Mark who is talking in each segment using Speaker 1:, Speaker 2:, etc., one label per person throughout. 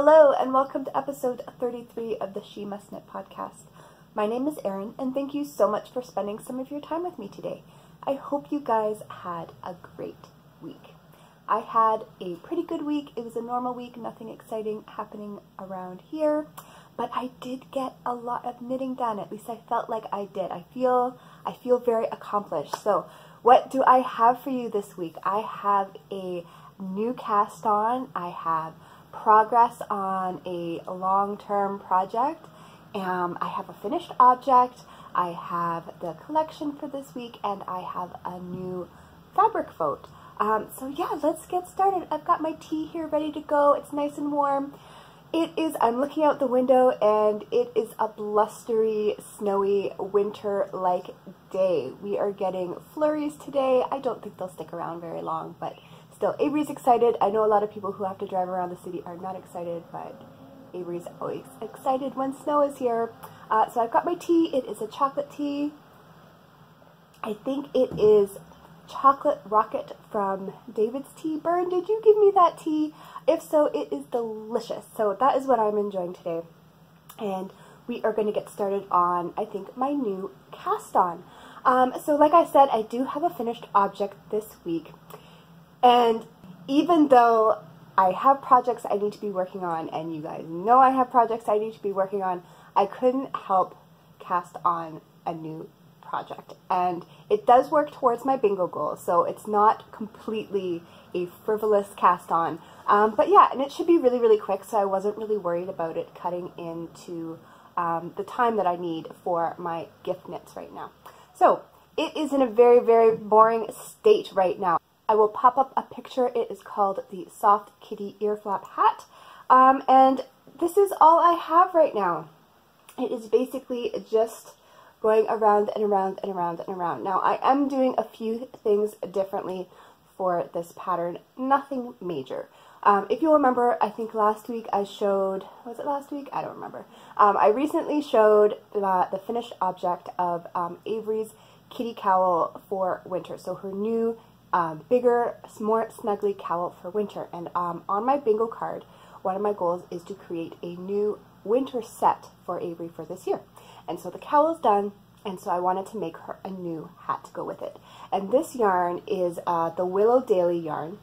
Speaker 1: Hello and welcome to episode 33 of the She.Must.Knit podcast. My name is Erin and thank you so much for spending some of your time with me today. I hope you guys had a great week. I had a pretty good week. It was a normal week, nothing exciting happening around here, but I did get a lot of knitting done. At least I felt like I did. I feel very accomplished. So what do I have for you this week? I have a new cast on. I have progress on a long-term project. I have a finished object. I have the collection for this week, and I have a new fabric vote. So yeah, let's get started. I've got my tea here ready to go. It's nice and warm. I'm looking out the window and it is a blustery, snowy, winter-like day. We are getting flurries today. I don't think they'll stick around very long, but still, Avery's excited. I know a lot of people who have to drive around the city are not excited, but Avery's always excited when snow is here. So I've got my tea. It is a chocolate tea. I think it is Chocolate Rocket from David's Tea. Byrne, did you give me that tea? If so, it is delicious. So that is what I'm enjoying today. And we are going to get started on, I think, my new cast on. So like I said, I do have a finished object this week. And even though I have projects I need to be working on, and you guys know I have projects I need to be working on, I couldn't help cast on a new project. And it does work towards my bingo goal, so it's not completely a frivolous cast on. But yeah, and it should be really, really quick, so I wasn't really worried about it cutting into the time that I need for my gift knits right now. So it is in a very, very boring state right now. I will pop up a picture. It is called the Soft Kitty Ear Flap Hat. And this is all I have right now. It is basically just going around and around and around and around. Now, I am doing a few things differently for this pattern. Nothing major. If you'll remember, I think last week I showed, was it last week? I don't remember. I recently showed the finished object of Avery's kitty cowl for winter. So her new bigger, more snuggly cowl for winter. And on my bingo card, one of my goals is to create a new winter set for Avery for this year. And so the cowl is done, and so I wanted to make her a new hat to go with it. And this yarn is the Willow Daily yarn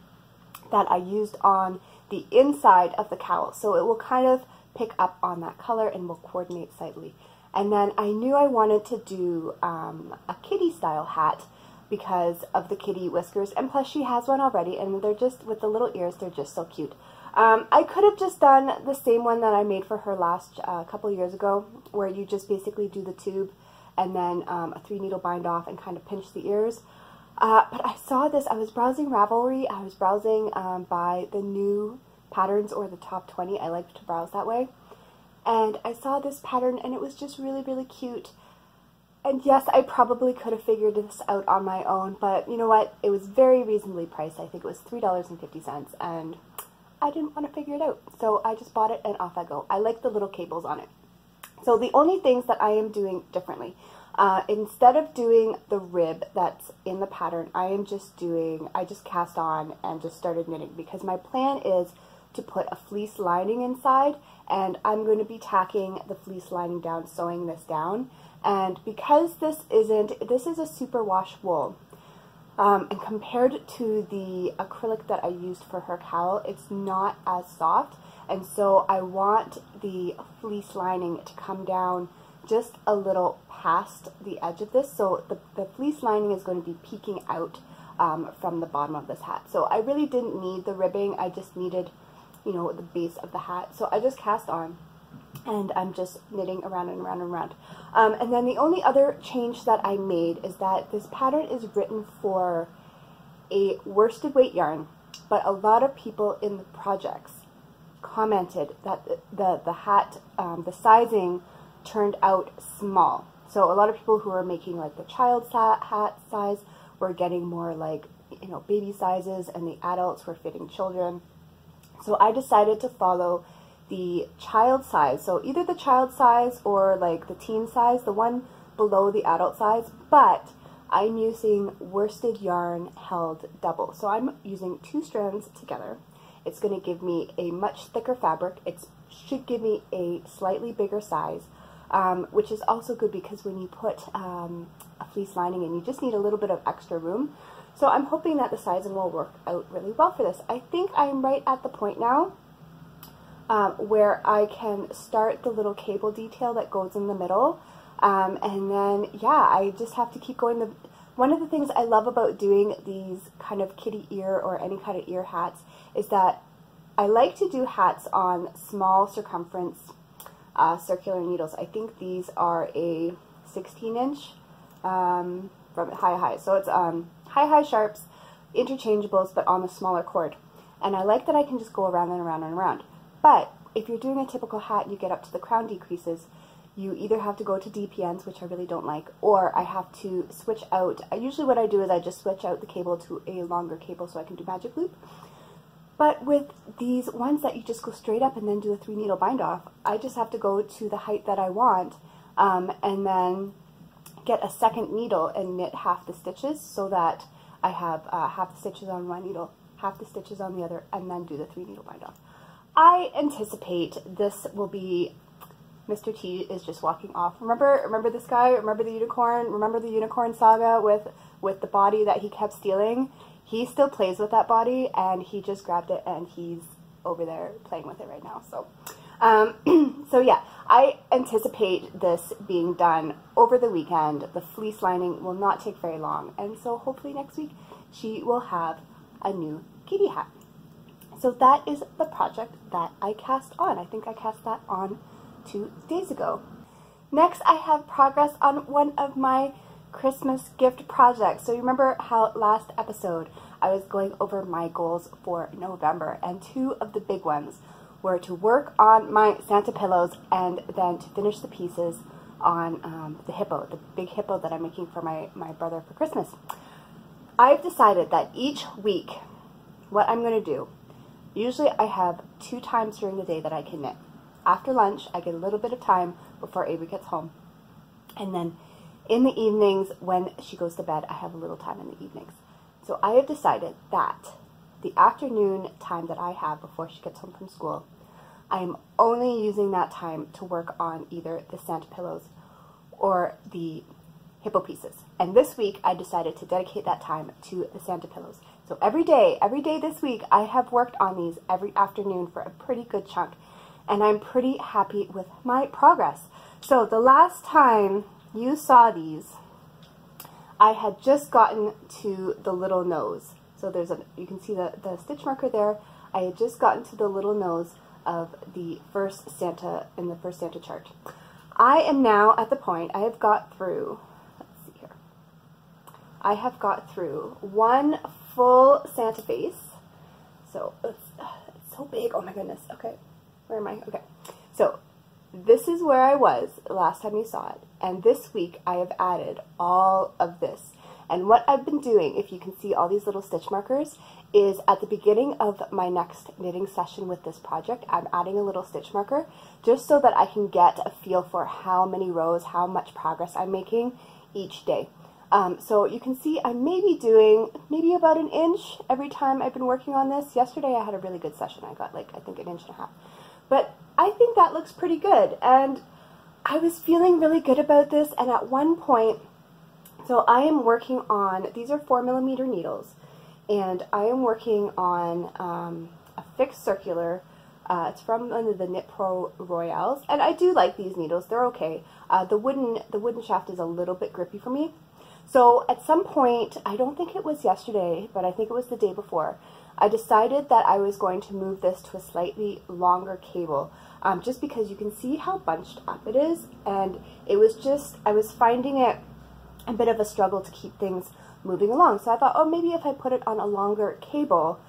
Speaker 1: that I used on the inside of the cowl. So it will kind of pick up on that color and will coordinate slightly. And then I knew I wanted to do a kitty style hat because of the kitty whiskers, and plus she has one already, and they're just, with the little ears, they're just so cute. I could have just done the same one that I made for her last couple years ago, where you just basically do the tube and then a 3-needle bind off and kind of pinch the ears. But I saw this, I was browsing Ravelry, I was browsing by the new patterns or the top 20, I like to browse that way. And I saw this pattern and it was just really, really cute. And yes, I probably could have figured this out on my own, but you know what? It was very reasonably priced. I think it was $3.50, and I didn't want to figure it out. So I just bought it and off I go. I like the little cables on it. So the only things that I am doing differently, instead of doing the rib that's in the pattern, I just cast on and just started knitting, because my plan is to put a fleece lining inside, and I'm going to be tacking the fleece lining down, sewing this down. And because this is a superwash wool, and compared to the acrylic that I used for her cowl, it's not as soft, and so I want the fleece lining to come down just a little past the edge of this, so the fleece lining is going to be peeking out from the bottom of this hat. So I really didn't need the ribbing, I just needed, you know, the base of the hat. So I just cast on, and I'm just knitting around and around and around. And then the only other change that I made is that this pattern is written for a worsted weight yarn, but a lot of people in the projects commented that the hat, the sizing turned out small. So a lot of people who are making like the child hat size were getting more like, you know, baby sizes, and the adults were fitting children. So I decided to follow the child size, so either the child size or like the teen size, the one below the adult size, but I'm using worsted yarn held double. So I'm using 2 strands together, It's going to give me a much thicker fabric. It should give me a slightly bigger size, which is also good because when you put a fleece lining in, you just need a little bit of extra room. So I'm hoping that the sizing will work out really well for this. I think I'm right at the point now where I can start the little cable detail that goes in the middle. And then, yeah, I just have to keep going. One of the things I love about doing these kind of kitty ear or any kind of ear hats is that I like to do hats on small circumference circular needles. I think these are a 16-inch from Hi-Hi. So it's Hi-Hi sharps, interchangeables, but on the smaller cord. And I like that I can just go around and around and around. But if you're doing a typical hat and you get up to the crown decreases, you either have to go to DPNs, which I really don't like, or I have to switch out. Usually what I do is I just switch out the cable to a longer cable so I can do magic loop. But with these ones that you just go straight up and then do a 3-needle bind off, I just have to go to the height that I want and then get a second needle and knit half the stitches so that I have half the stitches on one needle, half the stitches on the other, and then do the 3-needle bind off. I anticipate this will be Mr. T is just walking off. Remember this guy? Remember the unicorn? Remember the unicorn saga with the body that he kept stealing? He still plays with that body, and he just grabbed it, and he's over there playing with it right now. So, so yeah, I anticipate this being done over the weekend. The fleece lining will not take very long, and so hopefully next week she will have a new kitty hat. So that is the project that I cast on. I think I cast that on 2 days ago. Next, I have progress on one of my Christmas gift projects. So you remember how last episode I was going over my goals for November, and 2 of the big ones were to work on my Santa pillows and then to finish the pieces on the hippo, the big hippo that I'm making for my brother for Christmas. I've decided that each week what I'm going to do, usually I have 2 times during the day that I can knit. After lunch, I get a little bit of time before Avery gets home. And then in the evenings, when she goes to bed, I have a little time in the evenings. So I have decided that the afternoon time that I have before she gets home from school, I am only using that time to work on either the Santa pillows or the hippo pieces. And this week, I decided to dedicate that time to the Santa pillows. So every day this week, I have worked on these every afternoon for a pretty good chunk. And I'm pretty happy with my progress. So the last time you saw these, I had just gotten to the little nose. So there's you can see the stitch marker there. I had just gotten to the little nose of the first Santa in the first Santa chart. I am now at the point I have got through, let's see here. I have got through 1 full Santa face. So it's so big. Oh my goodness. Okay. Where am I? Okay. So this is where I was last time you saw it. And this week I have added all of this. And what I've been doing, if you can see all these little stitch markers, is at the beginning of my next knitting session with this project, I'm adding a little stitch marker just so that I can get a feel for how many rows, how much progress I'm making each day. So you can see I'm maybe doing about 1 inch every time I've been working on this. Yesterday I had a really good session. I got like, I think 1.5 inches. But I think that looks pretty good, and I was feeling really good about this. And at one point, so I am working on, these are 4mm needles, and I am working on a fixed circular. It's from one of the Knit Pro Royales, and I do like these needles. They're okay. The wooden shaft is a little bit grippy for me. So at some point, I don't think it was yesterday, but I think it was the day before, I decided that I was going to move this to a slightly longer cable, just because you can see how bunched up it is, and it was just, I was finding it a bit of a struggle to keep things moving along. So I thought, oh, maybe if I put it on a longer cable,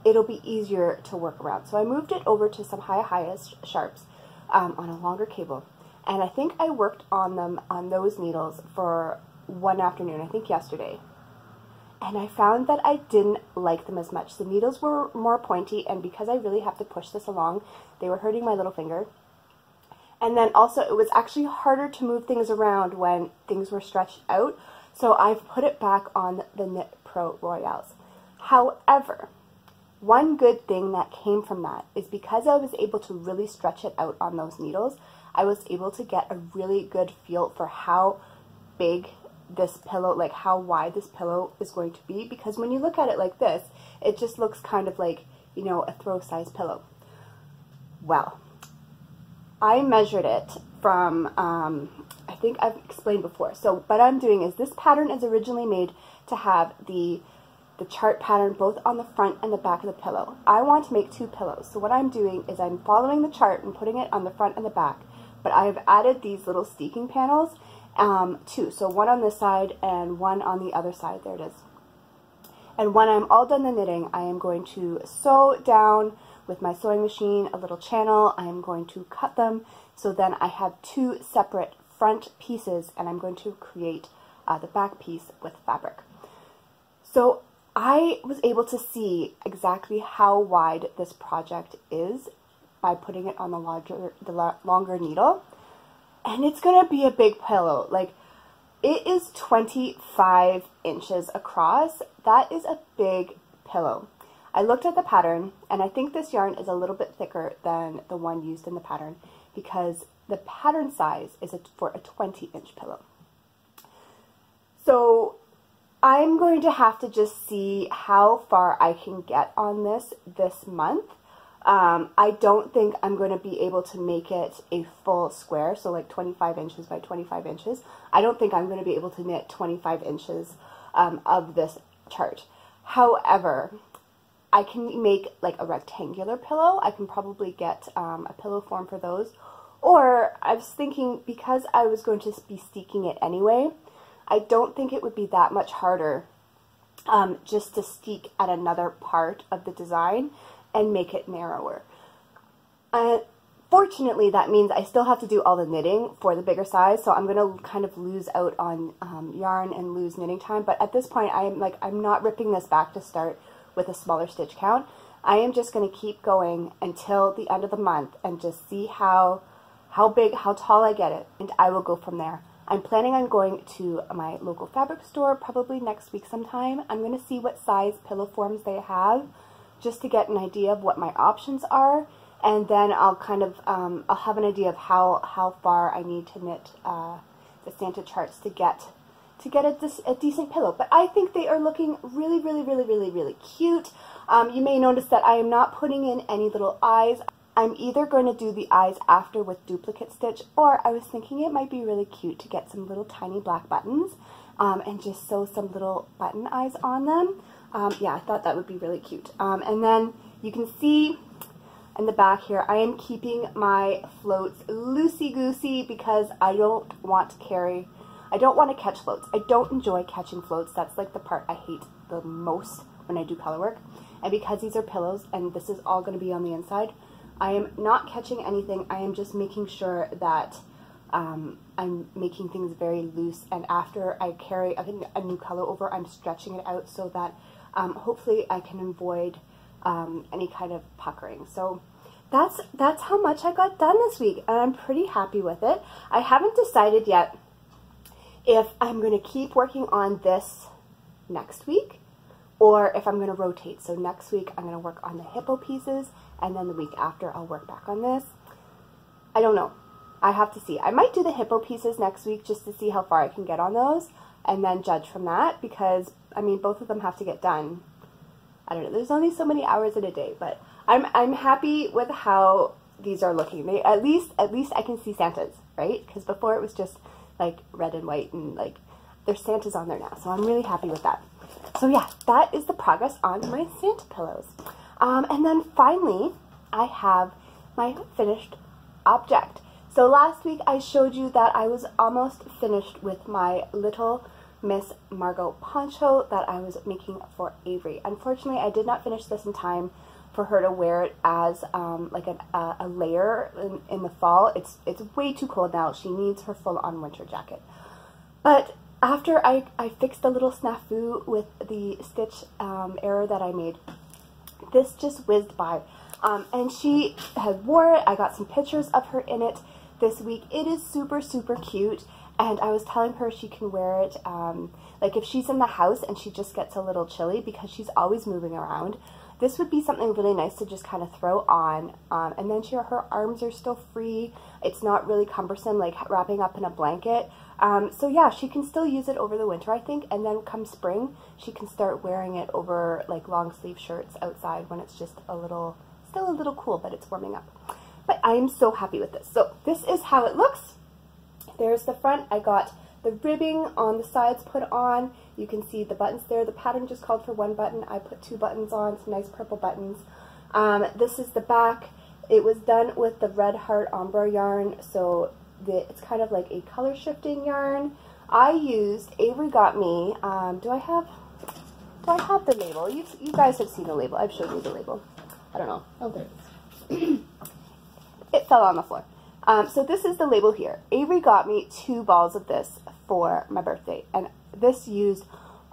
Speaker 1: it'll be easier to work around. So I moved it over to some Hi-Hi sharps on a longer cable. And I think I worked on them, on those needles, for one afternoon, I think yesterday. And I found that I didn't like them as much. The needles were more pointy, and because I really have to push this along, they were hurting my little finger. And then also it was actually harder to move things around when things were stretched out. So I've put it back on the Knit Pro Royales. However, one good thing that came from that is because I was able to really stretch it out on those needles, I was able to get a really good feel for how big this pillow, like how wide this pillow is going to be, because when you look at it like this, it just looks kind of like, you know, a throw size pillow. Well, I measured it from, I think I've explained before. So what I'm doing is, this pattern is originally made to have the chart pattern both on the front and the back of the pillow. I want to make 2 pillows. So what I'm doing is I'm following the chart and putting it on the front and the back. But I have added these little steeking panels, 2. So one on this side and one on the other side. There it is. And when I'm all done the knitting, I am going to sew down with my sewing machine a little channel. I am going to cut them, so then I have 2 separate front pieces, and I'm going to create the back piece with fabric. So I was able to see exactly how wide this project is by putting it on the longer needle, and it's gonna be a big pillow. Like, it is 25 inches across. That is a big pillow. I looked at the pattern, and I think this yarn is a little bit thicker than the one used in the pattern, because the pattern size is for a 20-inch pillow. So I'm going to have to just see how far I can get on this month. I don't think I'm going to be able to make it a full square, so like 25 inches by 25 inches. I don't think I'm going to be able to knit 25 inches of this chart. However, I can make like a rectangular pillow. I can probably get a pillow form for those. Or I was thinking, because I was going to be steeking it anyway, I don't think it would be that much harder just to steek at another part of the design and make it narrower. Fortunately, that means I still have to do all the knitting for the bigger size, so I'm going to kind of lose out on yarn and lose knitting time. But at this point, I'm not ripping this back to start with a smaller stitch count. I am just going to keep going until the end of the month and just see how big, how tall I get it, and I will go from there. I'm planning on going to my local fabric store probably next week sometime. I'm going to see what size pillow forms they have, just to get an idea of what my options are, and then I'll kind of I'll have an idea of how far I need to knit the Santa charts to get a decent pillow. But I think they are looking really, really, really, really, really cute. You may notice that I am not putting in any little eyes. I'm either going to do the eyes after with duplicate stitch, or I was thinking it might be really cute to get some little tiny black buttons and just sew some little button eyes on them. Yeah, I thought that would be really cute. And then you can see in the back here, I am keeping my floats loosey-goosey because I don't want to catch floats. I don't enjoy catching floats. That's like the part I hate the most when I do color work. And because these are pillows and this is all going to be on the inside, I am not catching anything. I am just making sure that I'm making things very loose, and after I carry a new color over, I'm stretching it out so that hopefully I can avoid any kind of puckering. So that's how much I got done this week, and I'm pretty happy with it. I haven't decided yet if I'm going to keep working on this next week or if I'm going to rotate. So next week I'm going to work on the hippo pieces, and then the week after I'll work back on this. I don't know. I have to see. I might do the hippo pieces next week just to see how far I can get on those and then judge from that, because, I mean, both of them have to get done. I don't know. There's only so many hours in a day, but I'm happy with how these are looking. They at least I can see Santas, right? Because before it was just like red and white, and like there's Santas on there now. So I'm really happy with that. So yeah, that is the progress on my Santa pillows. And then finally, I have my finished object. So last week I showed you that I was almost finished with my Little Miss Margo poncho that I was making for Avery. Unfortunately, I did not finish this in time for her to wear it as like a layer in the fall. It's way too cold now. She needs her full-on winter jacket. But after I fixed a little snafu with the stitch error that I made, this just whizzed by. And she had wore it. I got some pictures of her in it this week. It is super, super cute. And I was telling her she can wear it, like if she's in the house and she just gets a little chilly because she's always moving around. This would be something really nice to just kind of throw on, and then her arms are still free. It's not really cumbersome, like wrapping up in a blanket. So yeah, she can still use it over the winter, I think, and then come spring, she can start wearing it over like long sleeve shirts outside when it's just still a little cool, but it's warming up. But I am so happy with this. So this is how it looks. There's the front. I got the ribbing on the sides put on. You can see the buttons there. The pattern just called for one button. I put 2 buttons on, some nice purple buttons. This is the back. It was done with the Red Heart Ombre yarn, so it's kind of like a color shifting yarn. I used Avery Got Me. Do I have the label? You guys have seen the label. I've showed you the label. I don't know. Oh, there it is. It fell on the floor. So this is the label here. Avery got me 2 balls of this for my birthday, and this used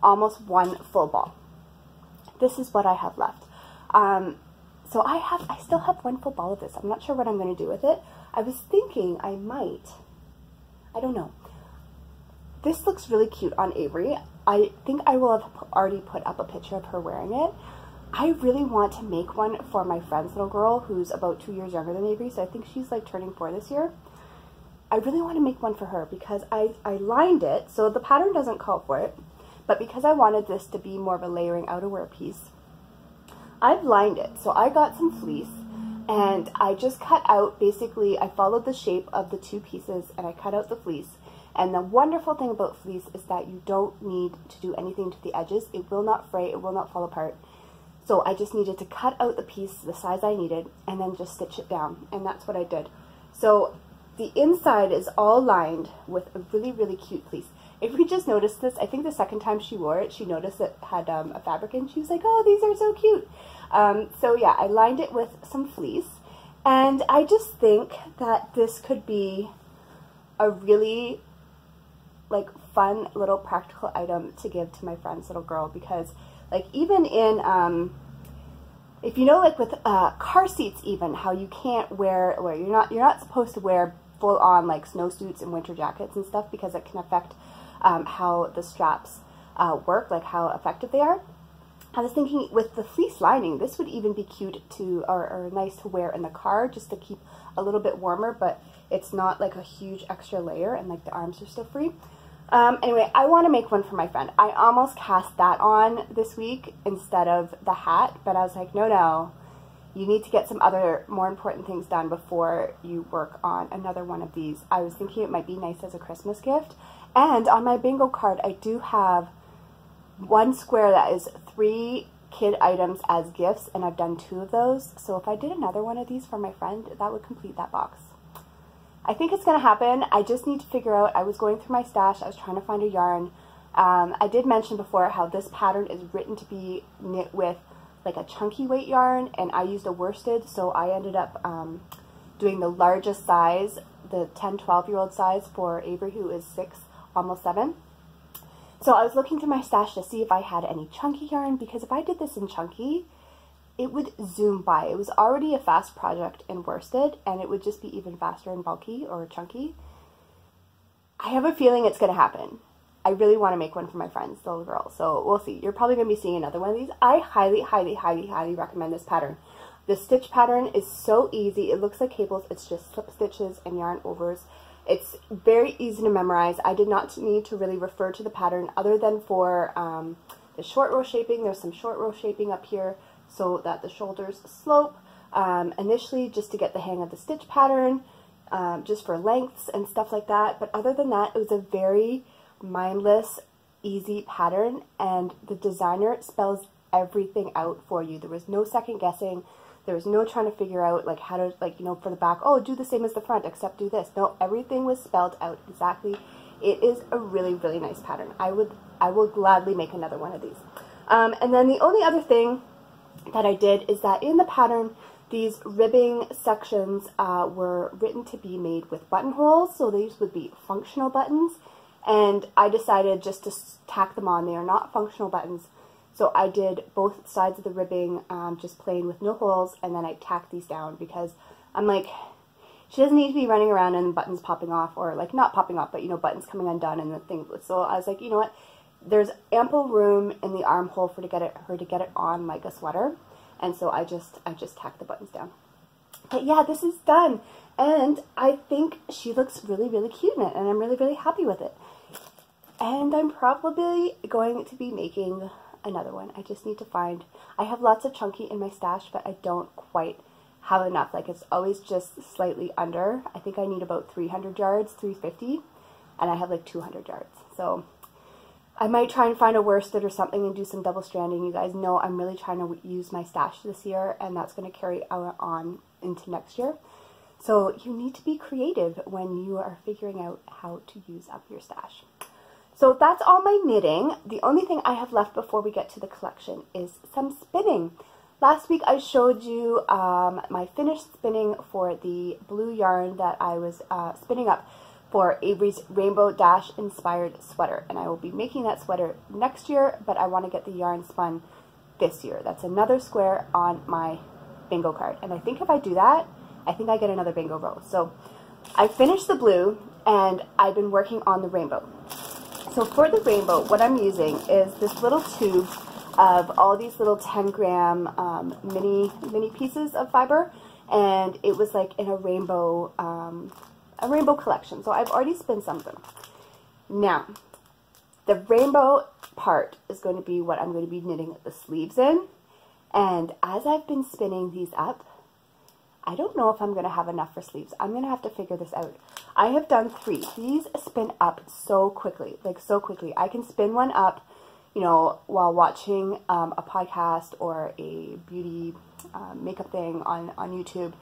Speaker 1: almost 1 full ball. This is what I have left. So I still have 1 full ball of this. I'm not sure what I'm going to do with it. I was thinking I don't know. This looks really cute on Avery. I think I will have already put up a picture of her wearing it. I really want to make one for my friend's little girl who's about 2 years younger than Avery, so I think she's like turning 4 this year. I really want to make one for her because I lined it, so the pattern doesn't call for it, but because I wanted this to be more of a layering outerwear piece, I've lined it. So I got some fleece and I just cut out, basically I followed the shape of the 2 pieces and I cut out the fleece. And the wonderful thing about fleece is that you don't need to do anything to the edges. It will not fray, it will not fall apart. So I just needed to cut out the piece the size I needed and then just stitch it down, and that's what I did. So the inside is all lined with a really, really cute fleece. If we just noticed this, I think the second time she wore it, she noticed it had a fabric in. She was like, oh, these are so cute. So yeah, I lined it with some fleece, and I just think that this could be a really like fun little practical item to give to my friend's little girl, because like even in, if you know, like with car seats even, how you can't wear, or you're not supposed to wear full on like snowsuits and winter jackets and stuff because it can affect how the straps work, like how effective they are. I was thinking with the fleece lining, this would even be cute to, or nice to wear in the car just to keep a little bit warmer, but it's not like a huge extra layer and like the arms are still free. Anyway, I want to make one for my friend. I almost cast that on this week instead of the hat, but I was like, no, you need to get some other more important things done before you work on another one of these. I was thinking it might be nice as a Christmas gift. And on my bingo card, I do have 1 square that is 3 kid items as gifts, and I've done 2 of those. So if I did another one of these for my friend, that would complete that box. I think it's going to happen. I just need to figure out, I was going through my stash, I was trying to find a yarn. I did mention before how this pattern is written to be knit with like a chunky weight yarn, and I used a worsted, so I ended up doing the largest size, the 10-12-year-old size for Avery, who is 6, almost 7. So I was looking through my stash to see if I had any chunky yarn, because if I did this in chunky, it would zoom by. It was already a fast project in worsted, and it would just be even faster and bulky or chunky. I have a feeling it's going to happen. I really want to make one for my friend's little girl, so we'll see. You're probably going to be seeing another one of these. I highly, highly, highly, highly recommend this pattern. The stitch pattern is so easy. It looks like cables. It's just slip stitches and yarn overs. It's very easy to memorize. I did not need to really refer to the pattern other than for the short row shaping. There's some short row shaping up here so that the shoulders slope. Initially, just to get the hang of the stitch pattern, just for lengths and stuff like that. But other than that, it was a very mindless, easy pattern, and the designer spells everything out for you. There was no second guessing. There was no trying to figure out like how to, like, you know, for the back, oh, do the same as the front, except do this. No, everything was spelled out exactly. It is a really, really nice pattern. I will gladly make another one of these. And then the only other thing that I did is that in the pattern, these ribbing sections were written to be made with buttonholes, so these would be functional buttons, and I decided just to tack them on. They are not functional buttons, so I did both sides of the ribbing just plain with no holes, and then I tacked these down because I'm like, she doesn't need to be running around and buttons popping off, or like not popping off, but you know, buttons coming undone and the thing. So I was like, you know what, there's ample room in the armhole for her to get it on like a sweater, and so I just tacked the buttons down. But yeah, this is done, and I think she looks really, really cute in it, and I'm really, really happy with it. And I'm probably going to be making another one. I just need to find, I have lots of chunky in my stash, but I don't quite have enough. Like, it's always just slightly under. I think I need about 300 yards, 350, and I have like 200 yards. So I might try and find a worsted or something and do some double stranding. You guys know I'm really trying to use my stash this year, and that's going to carry on into next year. So you need to be creative when you are figuring out how to use up your stash. So that's all my knitting. The only thing I have left before we get to the collection is some spinning. Last week I showed you my finished spinning for the blue yarn that I was spinning up for Avery's Rainbow Dash inspired sweater. And I will be making that sweater next year, but I want to get the yarn spun this year. That's another square on my bingo card. And I think if I do that, I think I get another bingo row. So I finished the blue and I've been working on the rainbow. So for the rainbow, what I'm using is this little tube of all these little 10-gram mini pieces of fiber, and it was like in a rainbow collection. So I've already spun some of them. Now, the rainbow part is going to be what I'm going to be knitting the sleeves in, and as I've been spinning these up, I don't know if I'm going to have enough for sleeves. I'm going to have to figure this out. I have done 3. These spin up so quickly, like so quickly. I can spin one up, you know, while watching a podcast or a beauty makeup thing on YouTube.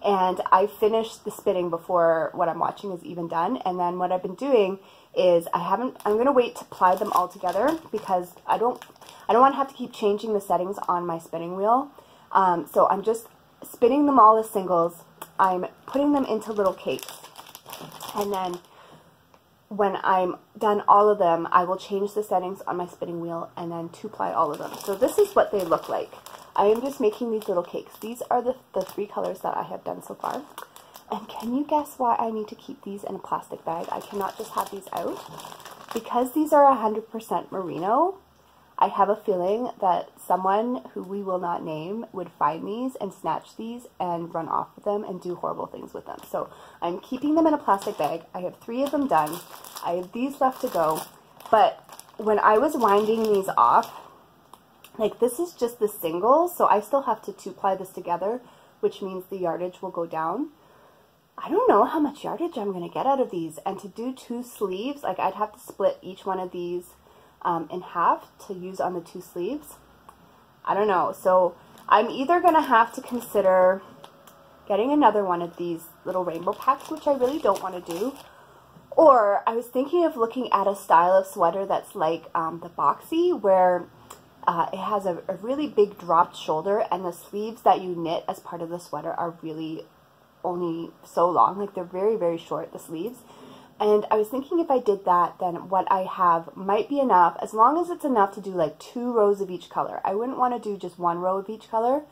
Speaker 1: And I finish the spinning before what I'm watching is even done. And then what I've been doing is I'm going to wait to ply them all together because I don't want to have to keep changing the settings on my spinning wheel. So I'm just spinning them all as singles. I'm putting them into little cakes, and then when I'm done all of them, I will change the settings on my spinning wheel and then 2-ply all of them. So this is what they look like. I am just making these little cakes. These are the 3 colors that I have done so far. And can you guess why I need to keep these in a plastic bag? I cannot just have these out. Because these are 100% merino, I have a feeling that someone who we will not name would find these and snatch these and run off with them and do horrible things with them. So I'm keeping them in a plastic bag. I have 3 of them done. I have these left to go. But when I was winding these off, like, this is just the singles, so I still have to 2-ply this together, which means the yardage will go down. I don't know how much yardage I'm going to get out of these. And to do 2 sleeves, like, I'd have to split each one of these in half to use on the 2 sleeves. I don't know. So I'm either going to have to consider getting another one of these little rainbow packs, which I really don't want to do. Or I was thinking of looking at a style of sweater that's like the boxy, where it has a really big dropped shoulder, and the sleeves that you knit as part of the sweater are really only so long. Like, they're very, very short, the sleeves. And I was thinking if I did that, then what I have might be enough, as long as it's enough to do like 2 rows of each color. I wouldn't want to do just 1 row of each color,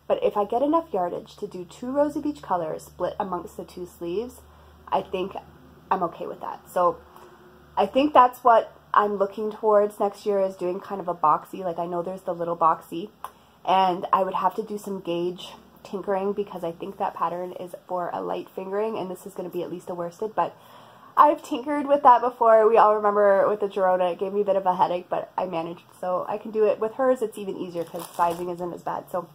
Speaker 1: but if I get enough yardage to do 2 rows of each color split amongst the 2 sleeves, I think I'm okay with that. So I think that's what I'm looking towards next year, is doing kind of a boxy. Like, I know there's the little boxy, and I would have to do some gauge tinkering because I think that pattern is for a light fingering, and this is going to be at least a worsted, but I've tinkered with that before. We all remember with the Girona, it gave me a bit of a headache, but I managed. So I can do it with hers. It's even easier because sizing isn't as bad. So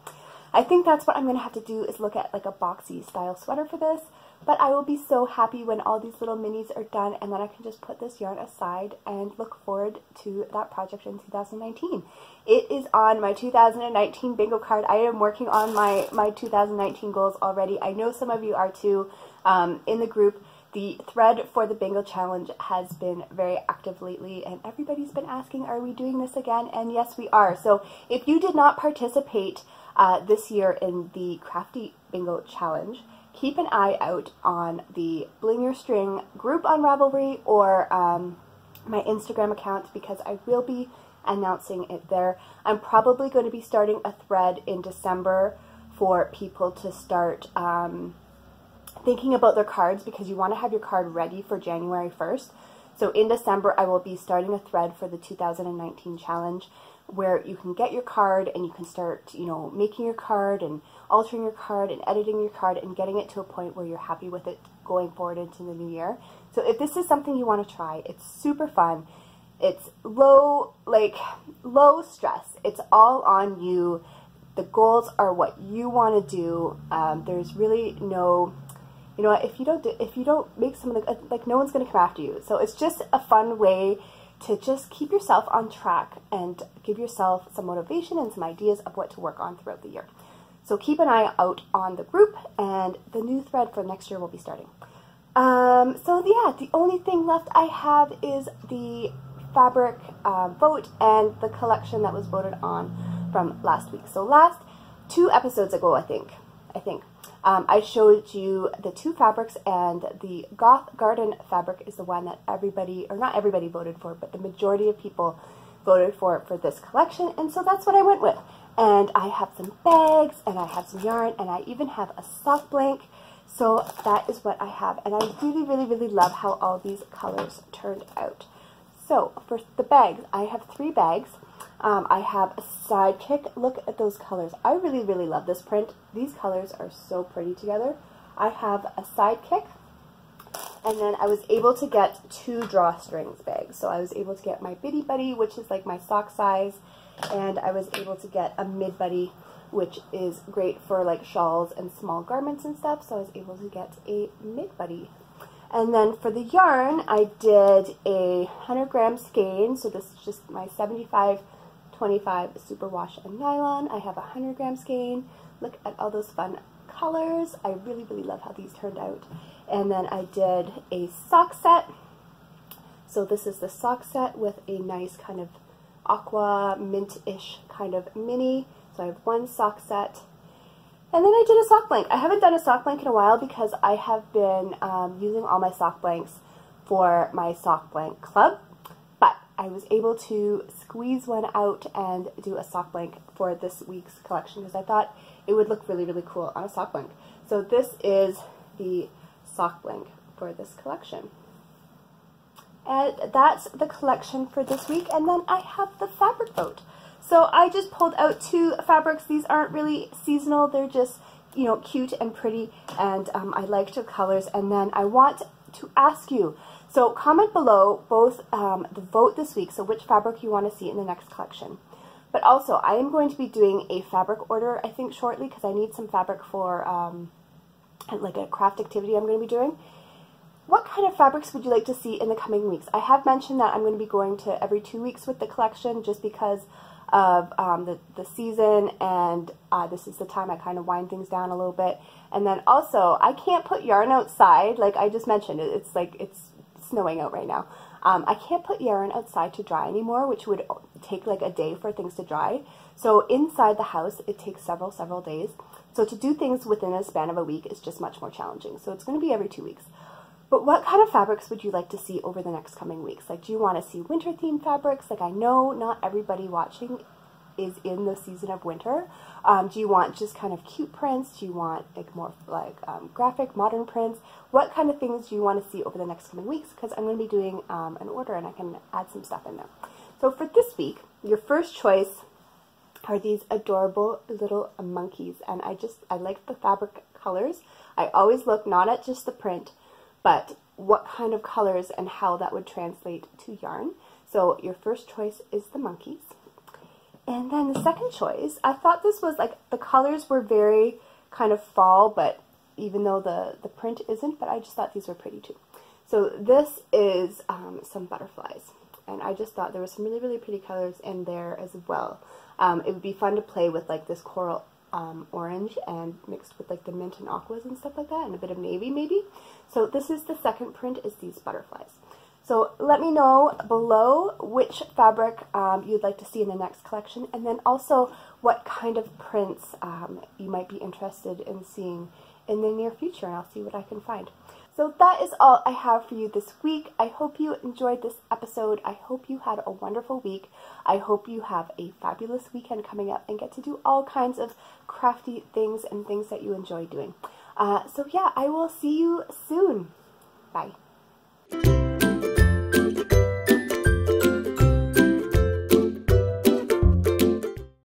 Speaker 1: I think that's what I'm going to have to do, is look at like a boxy style sweater for this. But I will be so happy when all these little minis are done, and then I can just put this yarn aside and look forward to that project in 2019. It is on my 2019 bingo card. I am working on my 2019 goals already. I know some of you are too in the group. The thread for the bingo challenge has been very active lately, and everybody's been asking, are we doing this again? And yes, we are. So if you did not participate this year in the Crafty bingo challenge, keep an eye out on the Bling Your String group on Ravelry or my Instagram account, because I will be announcing it there. I'm probably going to be starting a thread in December for people to start thinking about their cards, because you want to have your card ready for January 1st. So in December, I will be starting a thread for the 2019 challenge where you can get your card and you can start, you know, making your card and altering your card and editing your card and getting it to a point where you're happy with it going forward into the new year. So if this is something you want to try, it's super fun. It's low stress. It's all on you. The goals are what you want to do. There's really no, you know, if you don't make something, like no one's going to come after you. So it's just a fun way to just keep yourself on track and give yourself some motivation and some ideas of what to work on throughout the year. So keep an eye out on the group, and the new thread for next year will be starting. So yeah, the only thing left I have is the fabric vote and the collection that was voted on from last week. So last 2 episodes ago, I think, I showed you the 2 fabrics, and the Goth Garden fabric is the one that everybody, or not everybody voted for, but the majority of people voted for this collection, and so that's what I went with. And I have some bags, and I have some yarn, and I even have a sock blank. So that is what I have, and I really, really, really love how all these colors turned out. So for the bags, I have 3 bags. I have a sidekick. Look at those colors. I really, really love this print. These colors are so pretty together. I have a sidekick, and then I was able to get 2 drawstrings bags. So I was able to get my Bitty Buddy, which is like my sock size, and I was able to get a Mid Buddy, which is great for like shawls and small garments and stuff. So I was able to get a Mid Buddy. And then for the yarn, I did a 100-gram skein. So this is just my 75-25 superwash and nylon. I have a 100-gram skein. Look at all those fun colors. I really, really love how these turned out. And then I did a sock set. So this is the sock set with a nice kind of aqua mint-ish kind of mini. So I have 1 sock set. And then I did a sock blank. I haven't done a sock blank in a while because I have been using all my sock blanks for my sock blank club. But I was able to squeeze one out and do a sock blank for this week's collection because I thought it would look really, really cool on a sock blank. So this is the sock blank for this collection. And that's the collection for this week. And then I have the fabric vote. So I just pulled out 2 fabrics. These aren't really seasonal. They're just, you know, cute and pretty, and I liked the colors. And then I want to ask you, so comment below both the vote this week, so which fabric you want to see in the next collection. But also, I am going to be doing a fabric order, I think, shortly, because I need some fabric for like a craft activity I'm going to be doing. What kind of fabrics would you like to see in the coming weeks? I have mentioned that I'm going to be going to every 2 weeks with the collection just because of the season, and this is the time I kind of wind things down a little bit. And then also, I can't put yarn outside, like I just mentioned. It's like it's snowing out right now. I can't put yarn outside to dry anymore, which would take like a day for things to dry. So inside the house, it takes several days. So to do things within a span of a week is just much more challenging. So it's going to be every 2 weeks. But what kind of fabrics would you like to see over the next coming weeks? Like, do you want to see winter-themed fabrics? Like, I know not everybody watching is in the season of winter. Do you want just kind of cute prints? Do you want like more like graphic, modern prints? What kind of things do you want to see over the next coming weeks? Because I'm going to be doing an order, and I can add some stuff in there. So for this week, your first choice are these adorable little monkeys. And I like the fabric colors. I always look not at just the print, but what kind of colors and how that would translate to yarn. So your first choice is the monkeys. And then the second choice, I thought this was like, the colors were very kind of fall, but even though the print isn't, but I just thought these were pretty too. So this is some butterflies. And I just thought there were some really, really pretty colors in there as well. It would be fun to play with like this coral orange and mixed with like the mint and aquas and stuff like that, and a bit of navy maybe. So this is the second print, is these butterflies. So let me know below which fabric you'd like to see in the next collection, and then also what kind of prints you might be interested in seeing in the near future, and I'll see what I can find. So that is all I have for you this week. I hope you enjoyed this episode. I hope you had a wonderful week. I hope you have a fabulous weekend coming up and get to do all kinds of crafty things and things that you enjoy doing. So yeah, I will see you soon. Bye.